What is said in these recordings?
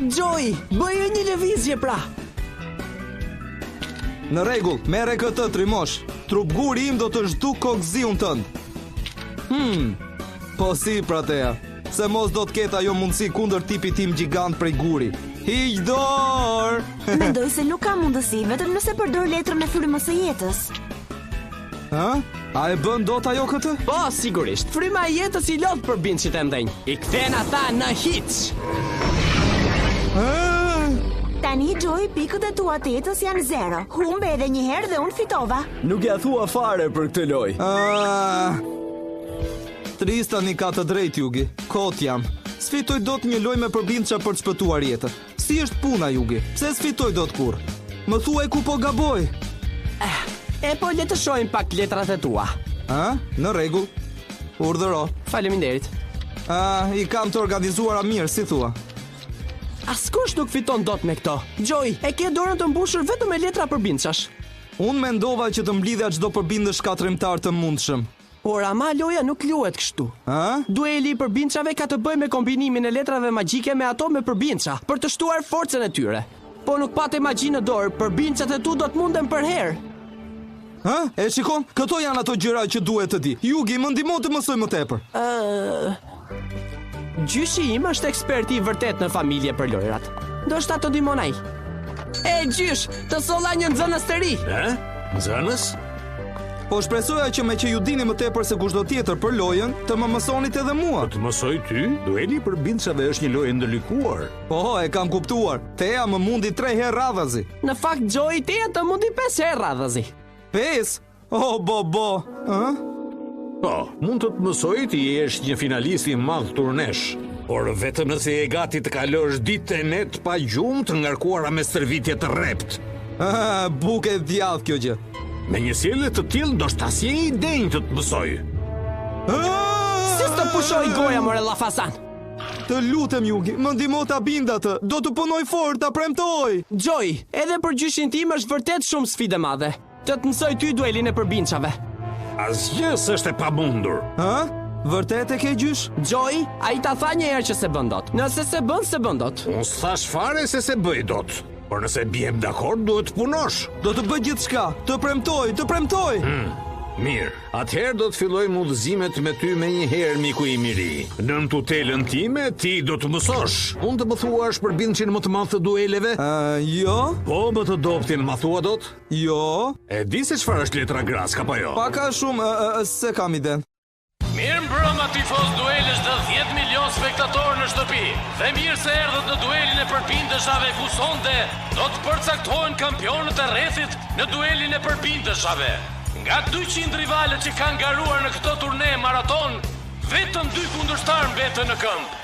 Joy, bëje një lëvizje pra. Në rregull, merre këtë trimosh. Trupguri im do të zhduk kokziun tënd. Po si pra teja, se mos do të ketë ajo mundësi kundër tipit tim gjigant prej guri. Hiq dorë! Mendoj se nuk ka mundësi, vetëm nëse përdor letrën e frymës së jetës. Ha? A e bën dot ajo këtë? Po, sigurisht. Fryma e jetës I lodh për bindshit e mdhenj. I kthen ata në hiç. Tani Joy, pikët e tua të jetës janë 0. Humbe edhe një herë dhe unë fitova. Nuk ja thua fare për këtë lojë. Tristani ka të drejtë Jugi. Kot jam. Sfitoj dot një lojë me përbindësha për të shpëtuar jetën. Si është puna Jugi? Pse sfitoj dot kur? Më thuaj ku po gaboj. E po le të shohim pak letrat e tua. Në rregull. Urdhëro. Faleminderit. I kam të organizuara mirë, si thua. Askush nuk fiton dot me këto. Joy, e ke dorën të mbushur vetëm me letra përbindësh. Unë mendova që të mblidhja çdo përbindësh katërmtar të mundshëm. Por ama loja nuk luhet kështu. Dueli I përbindshave ka të bëjë me kombinimin e letrave magjike me ato me përbindsha, për të shtuar forcën e tyre. Po nuk pate magji në dorë, përbindshat e tu do të munden për herë. E shikon, këto janë ato gjëra që duhet të di. Jugi, më ndihmo të mësoj më tepër. Gjyshi im është eksperti I vërtet në familje për lojrat. Ndoshta të ndihmon ai. Gjysh, të solla një nxënës të ri. Nxënës? Po shpresoja që me që ju dini më tepër se kushdo tjetër për lojën, të më mësonit edhe mua. Po të mësoj ty? Dueli I përbindshave është një lojë ndërlikuar. Po, e kam kuptuar. Teja më mundi 3 herë radhazi. Në fakt, Joy, teja të mundi 5 herë radhazi. 5? Bo. Po, mund të mësoj të jesh një finalist I madh turnesh, por vetëm nëse je gati të kalosh ditë e net pa gjumë të ngarkuara me stërvitje të rrept. Buke djath kjo gjë. Me një sjellje të tillë ndoshta si I denj të mësoj. Si të pushoj goja more llafasan. Të lutem Jugi, më ndihmo ta bind atë. Do të punoj fort, ta premtoj. Joy, edhe për gjyshin tim është vërtet shumë sfidë e madhe. Të mësoj ty duelin e përbindshave. Asgjë s'është e pamundur. Vërtet e ke gjysh? Joy, ai ta tha një herë që se bën dot. Nëse se bën dot. Unë s'thash fare se bëj dot. Por nëse bjem dakord, duhet të punosh. Do të bëj gjithçka. Të premtoj. Mirë, atëherë do të fillojmë udhëzimet me ty me një herë, miku I miri. Nën tutelën time, ti do të mësosh. Mund të më thuash përbindshin më të madh të dueleve? Jo. Po, më të doptin ma thua dot? Jo. E di se çfarë është letra grask apo jo? Paka shumë, se kam iden. Mirë mbrëma tifoz duelësh dhe 10 milion spektatorë në shtëpi. Dhe mirë se erdhët në duelin e përbindeshave ku sonte do të përcaktohen kampionët e rrethit në duelin e përbindeshave. Nga 200 rivalët që kanë garuar në këto turne maraton, vetëm 2 kundërshtar mbeten në këmbë.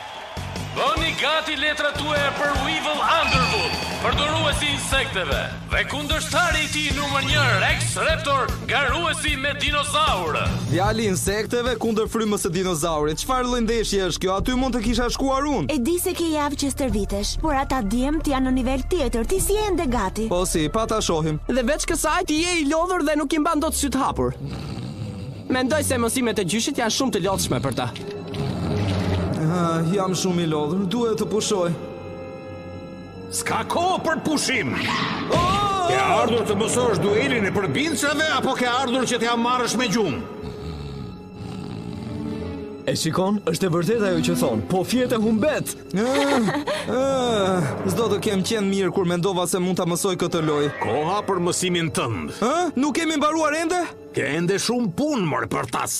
Bëni gati letrat tuaja për Weevil Underwood, përdoruesi insekteve, dhe kundërshtari I tij numër 1, Rex Raptor, garuesi me dinozaurë. Djali insekteve kundër frymës së dinozaurit. Çfarë lloj ndeshje është kjo? Aty mund të kisha shkuar unë. E di se ke javë që stërvitesh, por ata djemt janë në nivel tjetër. Ti si je ende gati? Po si, pa ta shohim. Dhe veç kësaj ti je I lodhur dhe nuk I mban dot syt hapur. Mendoj se mësimet e gjyshit janë shumë të lodhshme për ta. Jam shumë I lodhur, duhet të pushoj. S'ka kohë për pushim. Ke ardhur të mësosh duelin e përbindshave apo ke ardhur që t'ja marrësh me gjumë? E shikon, është e vërtet ajo që thon, po fjetë humbet. S'do të kem qenë mirë kur mendova se mund ta mësoj këtë lojë. Koha për mësimin tënd. Nuk kemi mbaruar ende? Ke ende shumë punë mor për tas.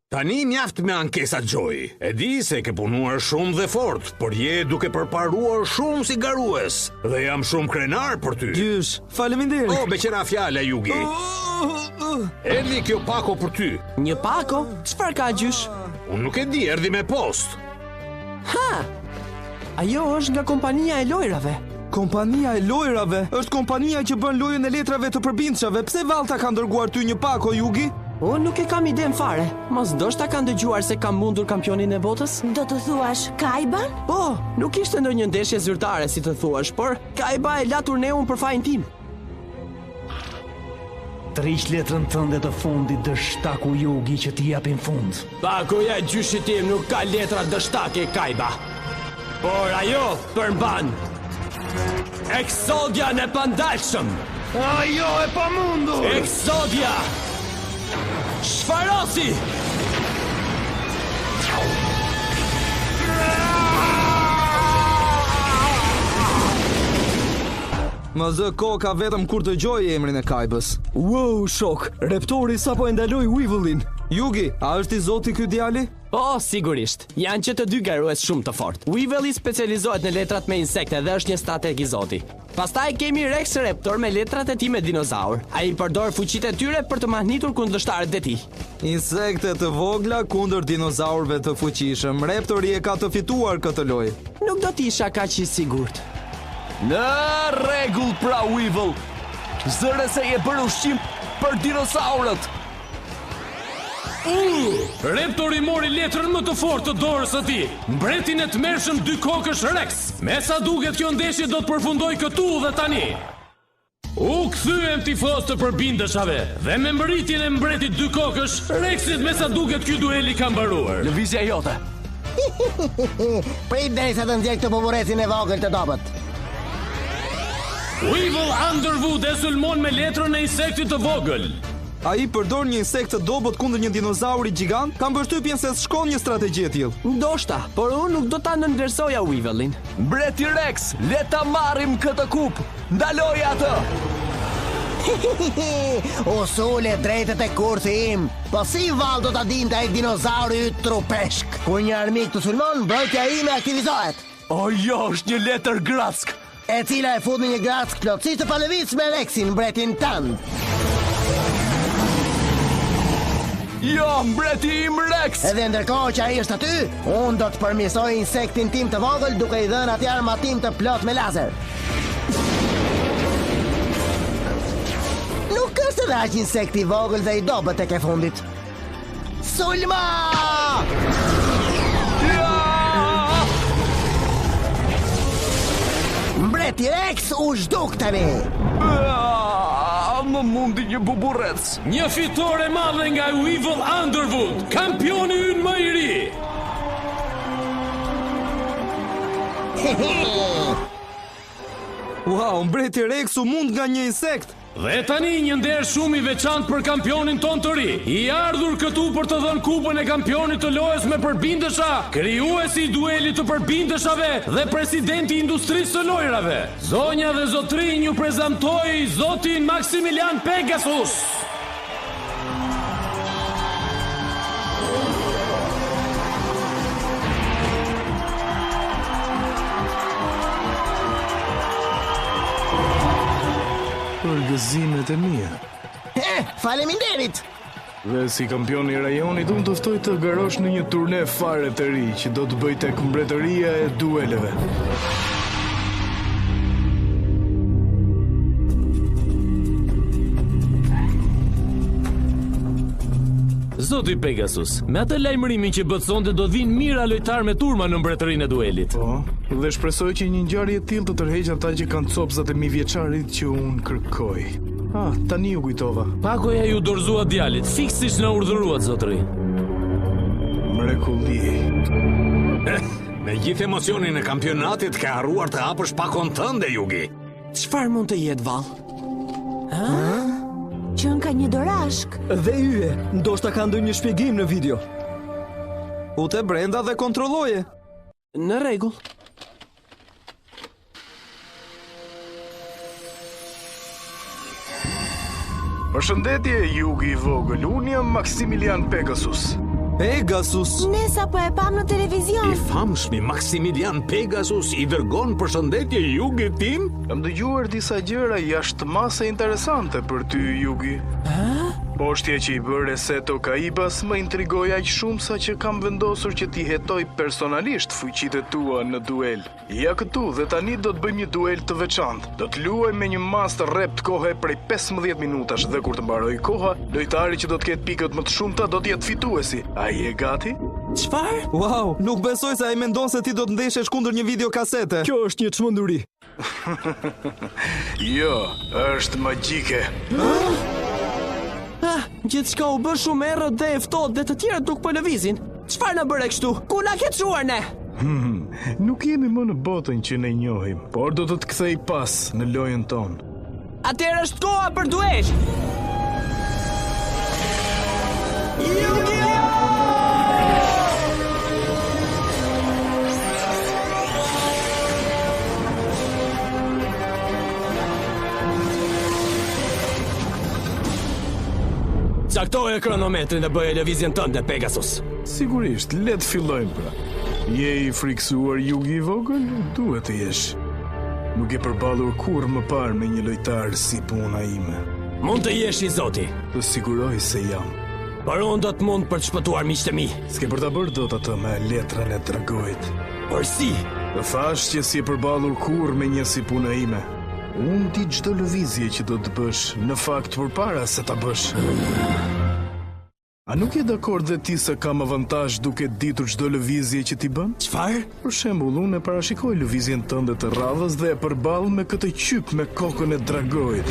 Tani mjaft me ankesat Joy. E di se ke punuar shumë dhe fort, por je duke përparuar shumë si garues. Dhe jam shumë krenar për ty. Gjysh, faleminderit. Beqera fjala Jugi. Erdhi kjo pako për ty. Një pako? Çfarë ka gjysh? Unë nuk e di, erdhi me post. Ajo është nga kompania e lojrave. Kompania e lojrave? Është kompania që bën lojën e letrave të përbindshave. Pse vallta ka dërguar ty një pako, Jugi? Unë nuk e kam iden fare. Mos ndoshta kanë dëgjuar se kam mundur kampionin e botës? Do të thuash Kaiban? Po, nuk ishte ndonjë ndeshje zyrtare si të thuash, por Kaiba e la turneun për fajin tim. Trish letrën tënde të fundit dështaku Jugi që t'i japin fund. Pakoja e gjyshit tim nuk ka letra dështake, Kaiba. Por ajo përmban Exodia në pandalshëm. Ajo e pamundur! Exodia Shfarosi! Më zë koka vetëm kur të gjoj emrin e Kajbës. Wow, shok, reptori sapo e ndaloi Weevil-in. Jugi, a është i zoti ky djali? Sigurisht. Janë që të dy garues shumë të fortë. Weevil-i specializohet në letrat me insekte dhe është një strateg i zoti. Pastaj kemi Rex Raptor me letrat e tij me dinozaur. Ai përdor fuqitë e tyre për të mahnitur kundërshtarët e tij. Insekte të vogla kundër dinozaurëve të fuqishëm. Raptori e ka të fituar këtë lojë. Nuk do t'isha kaq i sigurt. Në rregull pra Weevil. Zëre se je bërë ushqim për dinosaurët. Raptori mori letrën më të fortë të dorës së tij. Mbretin e tmerrshëm dy kokësh Rex. Me sa duket kjo ndeshje do të përfundoj këtu dhe tani. U kthyem tifoz të përbindëshave dhe me mbërritjen e mbretit dy kokësh, Rexit me sa duket ky dueli ka mbaruar. Lëvizja jote. Prit derisa të nxjerr këtë buburecin e vogël të dobët. Weevil Underwood e sulmon me letrën e insektit të vogël. Ai përdor një insekt të dobët kundër një dinozauri gjigant? Kam përshtypjen se s'shkon një strategji e tillë. Ndoshta, por unë nuk do ta nënvlerësoja Weevil-in. Mbreti Rex, le ta marrim këtë kup. Ndaloj atë. O sule drejtët e kurthi im. Po si val do ta dinte ai dinozauri yt trupeshk? Kur një armik të sulmon, mbrojtja ime aktivizohet. O jo, është një letër grack. E cila e fut në një grack plotësisht të palëvitës me Rexin, mbretin tënd. Jo, mbreti im Rex. Edhe ndërkohë që ai është aty, unë do të përmirësoj insektin tim të vogël duke i dhënë atij armatim të plot me lazer. Nuk është edhe aq insekti i vogël dhe i dobët tek e fundit. Sulma! Mbreti Rex u zhduk tani. Më mundi një buburrec. Një fitore madhe nga Weevil Underwood, kampioni ynë më i ri. Wow, mbreti Rex u mund nga një insekt. Dhe tani një nder shumë i veçantë për kampionin ton të ri. I ardhur këtu për të dhënë kupën e kampionit të lojës me përbindësha, krijuesi i duelit të përbindëshave dhe presidenti i industrisë së lojrave. Zonja dhe zotrinj ju prezantoj zotin Maximilian Pegasus. Për gëzimet e mia. Faleminderit. Dhe si kampion i rajonit, unë të ftoj të garosh në një turne fare të ri që do të bëj tek mbretëria e dueleve. Zoti Pegasus, me atë lajmërimin që bët sonte do vinë mira lojtar me turma në mbretërinë e duelit. Po, dhe shpresoj që një ngjarje e tillë të tërheqë ata që kanë copsat e mijëvjeçarit që unë kërkoj. Tani u kujtova. Pakoja ju dorëzua djalit, fiks siç na urdhëruat zotëri. Mrekulli. Me gjithë emocionin e kampionatit ka harruar të hapësh pakon tënde, Jugi. Çfarë mund të jetë vallë? Qën ka një dorashk. Dhe yje, ndoshta ka ndonjë shpjegim në video. Ute brenda dhe kontrolloje. Në rregull. Përshëndetje, Jugi i vogël. Unë jam Maximilian Pegasus. Pegasus. Ne sa po e pam në televizion. I famshmi Maximilian Pegasus i dërgon përshëndetje Jugi tim? Kam dëgjuar disa gjëra jashtëmase interesante për ty, Jugi. Poshtja që i bëre Seto Kaibas më intrigoi aq shumë sa që kam vendosur që t'i hetoj personalisht fuqitë tua në duel. Ja këtu dhe tani do të bëjmë një duel të veçantë. Do të luajmë me një mas të rrept kohe prej 15 minutash dhe kur të mbaroj koha, lojtari që do të ketë pikët më të shumta do të jetë fituesi. Ai e gati? Çfarë? Wow, nuk besoj se ai mendon se ti do të ndeshesh kundër një videokasete. Kjo është një çmenduri. Jo, është magjike. Gjithçka u bë shumë errët dhe e ftohtë dhe të tjerët nuk po lëvizin. Çfarë na bëre kështu? Ku na ke çuar ne? Nuk jemi më në botën që ne njohim, por do të të kthej pas në lojën tonë. Atëherë është koha për duel. Yu-Gi-Oh! Caktoje kronometrin dhe bëje lëvizjen tënde, Pegasus. Sigurisht, le të fillojmë pra. Je i friksuar, Yugi i vogël? Duhet të jesh. Nuk e përballur kur më parë me një lojtar si puna ime. Mund të jesh i zoti. Të siguroj se jam. Por unë do të mund për të shpëtuar miqtë mi. S'ke për ta bërë dot atë me letrën e dragojit. Por si? Të thash që si e përballur kur me një si puna ime. Unë di çdo lëvizje që do të bësh, në fakt përpara se ta bësh. A nuk je dakord dhe ti se kam avantazh duke ditur çdo lëvizje që ti bën? Çfarë? Për shembull, unë e parashikoj lëvizjen tënde të radhës dhe e përball me këtë qyp me kokën e dragojit.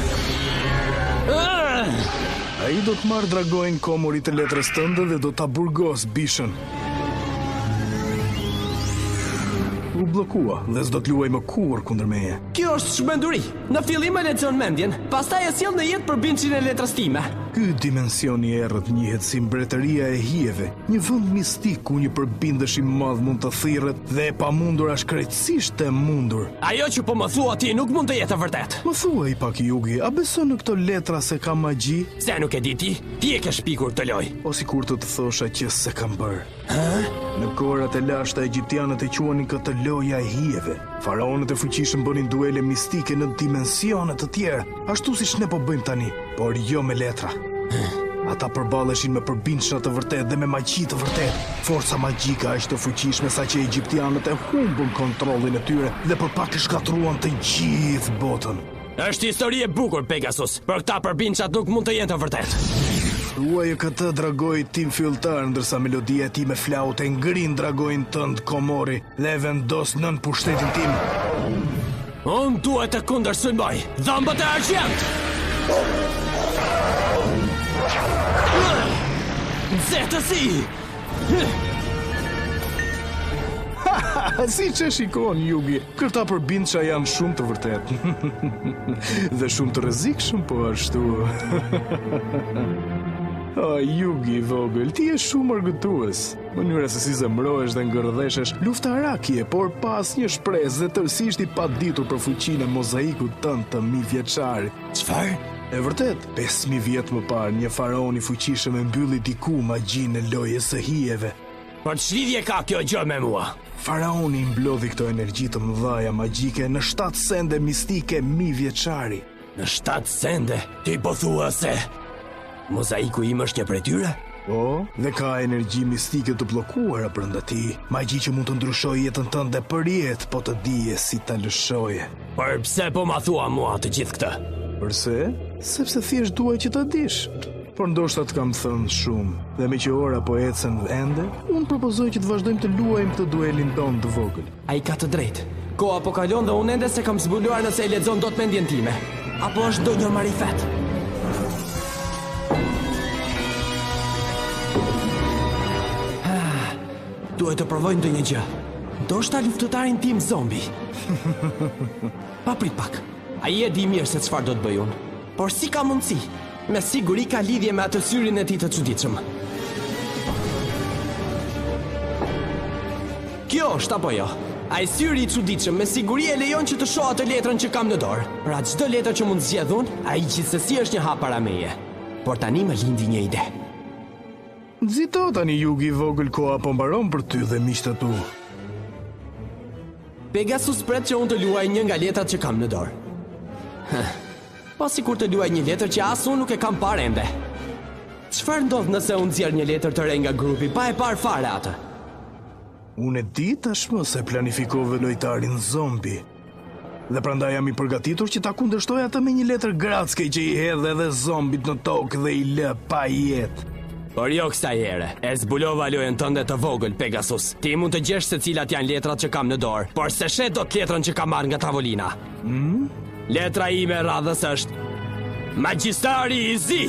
Ai do të marrë dragojin komorit të letrës tënde dhe do ta burgos bishën. U bllokua dhe s'do të luaj më kurrë kundër meje. Kjo është shmenduri. Në fillim e lexon mendjen, pastaj e sjell në jetë përbindjen e letrës time. Ky dimension i errët njihet si mbretëria e hijeve, një vend mistik ku një përbindësh i madh mund të thirret dhe e pamundur është krejtësisht e mundur. Ajo që po më thua ti nuk mund të jetë e vërtet. Më thuaj pak, Yugi, a beson në këto letra se ka magji? Se nuk e di ti, ti e ke shpikur të loj. O sikur të thosha që se kam bërë. Në kohërat e lashta egjiptianët e quanin këtë loja e hijeve. Faraonët e fuqishëm bënin duele mistike në dimensione të tjera, ashtu siç ne po bëjmë tani, por jo me letra. Ata përballeshin me përbindshra të vërtet dhe me magji të vërtet. Forca magjike aq të fuqishme sa që egjiptianët e humbën kontrollin e tyre dhe për pak e shkatruan të gjithë botën. Është histori e bukur, Pegasus, por këta përbindshrat nuk mund të jenë të vërtet. Thuaj këtë dragojit tim filltar, ndërsa melodia e tij me flautë e ngrin dragojin tënd komori dhe e vendos nën pushtetin tim. Unë duhet të kundërshtojmoj dhëmbët e argjend. Nxehtësi! Si që shikon, Yugi, këta përbindësha janë shumë të vërtet. Dhe shumë të rrezikshëm po ashtu. O, Yugi vogël, ti je shumë argëtues. Mënyra se si zemrohesh dhe ngërdheshesh, luftarakje, por pas një shpresë dhe tërësisht i paditur për fuqinë e mozaikut tënd të 1000 vjeçar. Çfarë? E vërtet, 5000 vjet më parë, një faraon i fuqishëm e mbylli diku magjinë e lojës së hijeve. Por ç'lidhje ka kjo gjë me mua? Faraoni mblodhi këto energji të mëdhaja magjike në 7 sende mistike 1000 vjeçari. Në 7 sende? Ti po thua se mozaiku im është një prej tyre? Po, dhe ka energji mistike të bllokuara brenda tij, magji që mund të ndryshojë jetën tënde për jetë, po të dije si ta lëshoje. Por pse po ma thua mua të gjithë këtë? Përse? Sepse thjesht dua që ta dish. Por ndoshta të kam thënë shumë, dhe me që ora po ecën ende, unë propozoj që të vazhdojmë të luajmë këtë duelin tonë të vogël. Ai ka të drejtë. Koha po kalon dhe unë ende se kam zbuluar nëse e lexon dot mendjen time. Apo është ndonjë marifet? Duhet të provoj ndonjë gjë. Ndoshta luftëtarin tim zombi. Pa prit pak. Ai e di mirë se çfarë do të bëj unë. Por si ka mundësi? Me siguri ka lidhje me atë syrin e tij të çuditshëm. Kjo është apo jo? Ai syri i çuditshëm me siguri e lejon që të shoh atë letrën që kam në dorë. Pra çdo letër që mund zgjedh unë, ai gjithsesi është një hap para meje. Por tani më lindi një ide. Nxito tani, Yugi vogël, koha po mbaron për ty dhe miqtë tu. Pegasus pret që unë të luaj një nga letrat që kam në dorë. Po sikur të luaj një letër që as unë nuk e kam parë ende. Çfarë ndodh nëse unë nxjerr një letër të re nga grupi pa e parë fare atë? Unë e di tashmë se planifikove lojtarin zombi. Dhe prandaj jam i përgatitur që ta kundërshtoj atë me një letër gracke që i hedh edhe zombit në tokë dhe i lë pa jetë. Por jo kësaj here. E zbulova lojën tënde të vogël, Pegasus. Ti mund të gjesh se cilat janë letrat që kam në dorë, por se shet dot letrën që kam marrë nga tavolina. Letra ime radhës është Magjistari i Zi.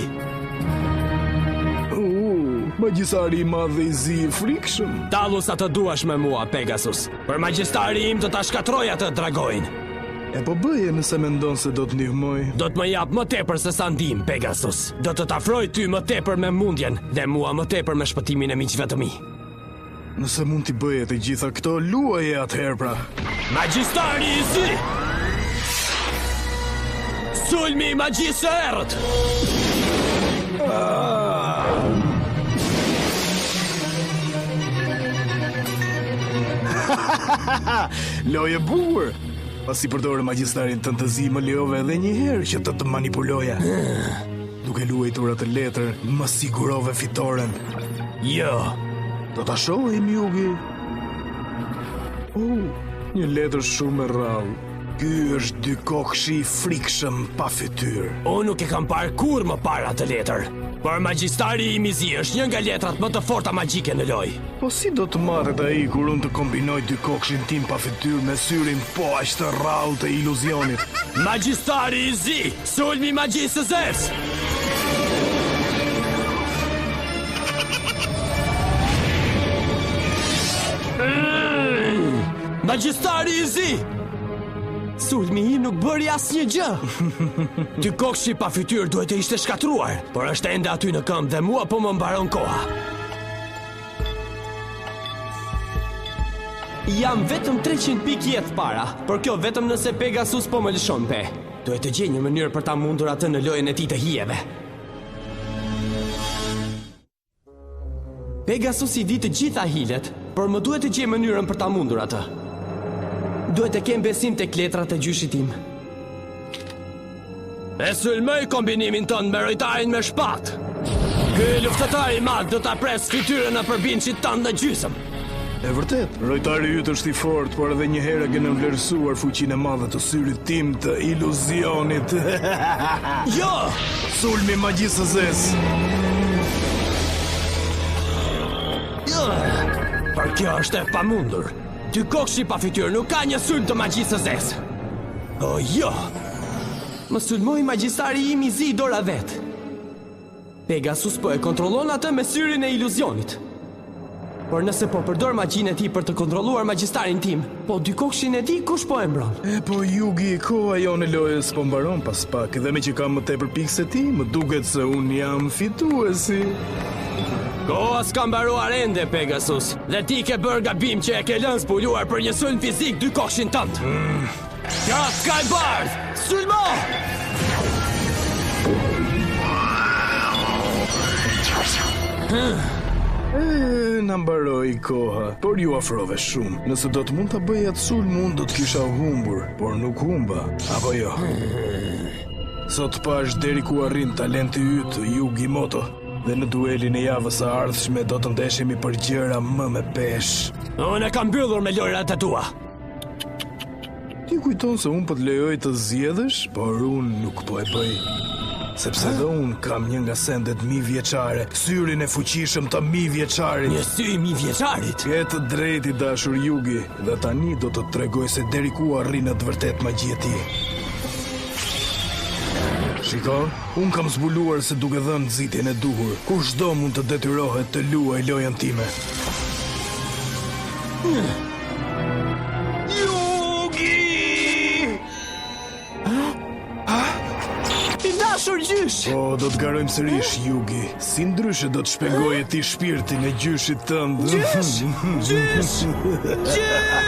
Magjistari I madh dhe I zi I frikshëm. Dallu sa të duash me mua, Pegasus. Për magjistari im do ta shkatroj atë dragojin. E po bëje nëse mendon se do të ndihmoj. Do të më jap më tepër se sa ndim, Pegasus. Do të t'afroj ty më tepër me mundjen dhe mua më tepër me shpëtimin e miqve të mi. Nëse mund t'i bëje të gjitha këto, luaje atëherë pra. Magjistari I zi! Sulmi I magjisë së errët! Loje bukur. Pasi përdore magjistarin tënd të zi më lejove edhe një herë që të manipuloja. Duke luajtur atë letër, më sigurove fitoren. Jo. Do ta shohim Yugi. Një letër shumë e rrallë. Ky është dy kokshi I frikshëm pa fytyrë. Unë nuk e kam parë kur më parë atë letër. Por magjistari I mizi është një nga letrat më të forta magjike në lojë. Po si do të marret ai kur unë të kombinoj dy kokshin tim pa fytyrë me syrin po aq të rrallë të iluzionit? Magjistari I zi, sulmi I magjisë së Zeus. Magjistari I zi! Sulmi I nuk bëri asnjë gjë. Ty kokshi pa fytyrë duhet të ishte shkatruar, por është ende aty në këmbë dhe mua po më mbaron koha. Jam vetëm 300 pikë jetë para, por kjo vetëm nëse Pegasus po më lëshon pe. Duhet të gjej një mënyrë për ta mundur atë në lojën e tij të hijeve. Pegasus I di të gjitha hilet, por më duhet të gjej mënyrën për ta mundur atë. Duhet të kem besim tek letrat e gjyshit tim. E sulmoj kombinimin tënd me rojtarin me shpatë. Ky luftëtar I madh do ta pres fytyrën e përbindshit tënd në gjysmë. E vërtet, rojtari yt është I fortë, por edhe një herë gënë vlerësuar fuqinë e madhe të syrit tim të iluzionit. Jo! Sulmi I magjisë së Zeus. Por kjo është e pamundur. Ty kokshi pa fytyrë nuk ka një sulm të magjisë së Zeus. O jo! Më sulmoi magjistari im I zi I dora vet. Pegasus po e kontrollon atë me syrin e iluzionit. Por nëse po përdor magjinë e tij për të kontrolluar magjistarin tim, po dy kokshin e tij kush po e mbron? E po Yugi, koha jonë e lojës po mbaron pas pak, dhe me që kam më tepër pikë se ti, më duket se unë jam fituesi. Koha s'ka mbaruar ende, Pegasus, dhe ti ke bërë gabim që e ke lënë zbuluar për një sulm fizik dy kokshin tënd. Ka Skybard! Sulmo! Na mbaroi koha, por ju afrove shumë. Nëse do të mund ta bëj atë sulm, unë do të kisha humbur, por nuk humba, apo jo? Sot pash deri ku arrin talenti yt, Yugi Moto. Dhe në duelin e javës së ardhshme do të ndeshemi për gjëra më me pesh. Unë e kam mbyllur me lojrat e tua. Ti kujton se unë po të lejoj të zgjedhësh, por unë nuk po e bëj. Sepse dhe unë kam një nga sendet 1000 vjeçare, syrin e fuqishëm të 1000 vjeçarit. Një sy 1000 vjeçarit? Ke të drejtë I dashur Yugi, dhe tani do të tregoj se deri ku arrin në të vërtet magjia e tij. Shiko, unë kam zbuluar se duke dhënë nxitjen e duhur, kushdo mund të detyrohet të luajë lojën time. Yugi! I dashur gjysh! Po, do të garojmë sërish, Yugi. Si ndryshe do të shpjegoje ti shpirtin e gjyshit tënd. Gjysh! Gjysh! Gjysh!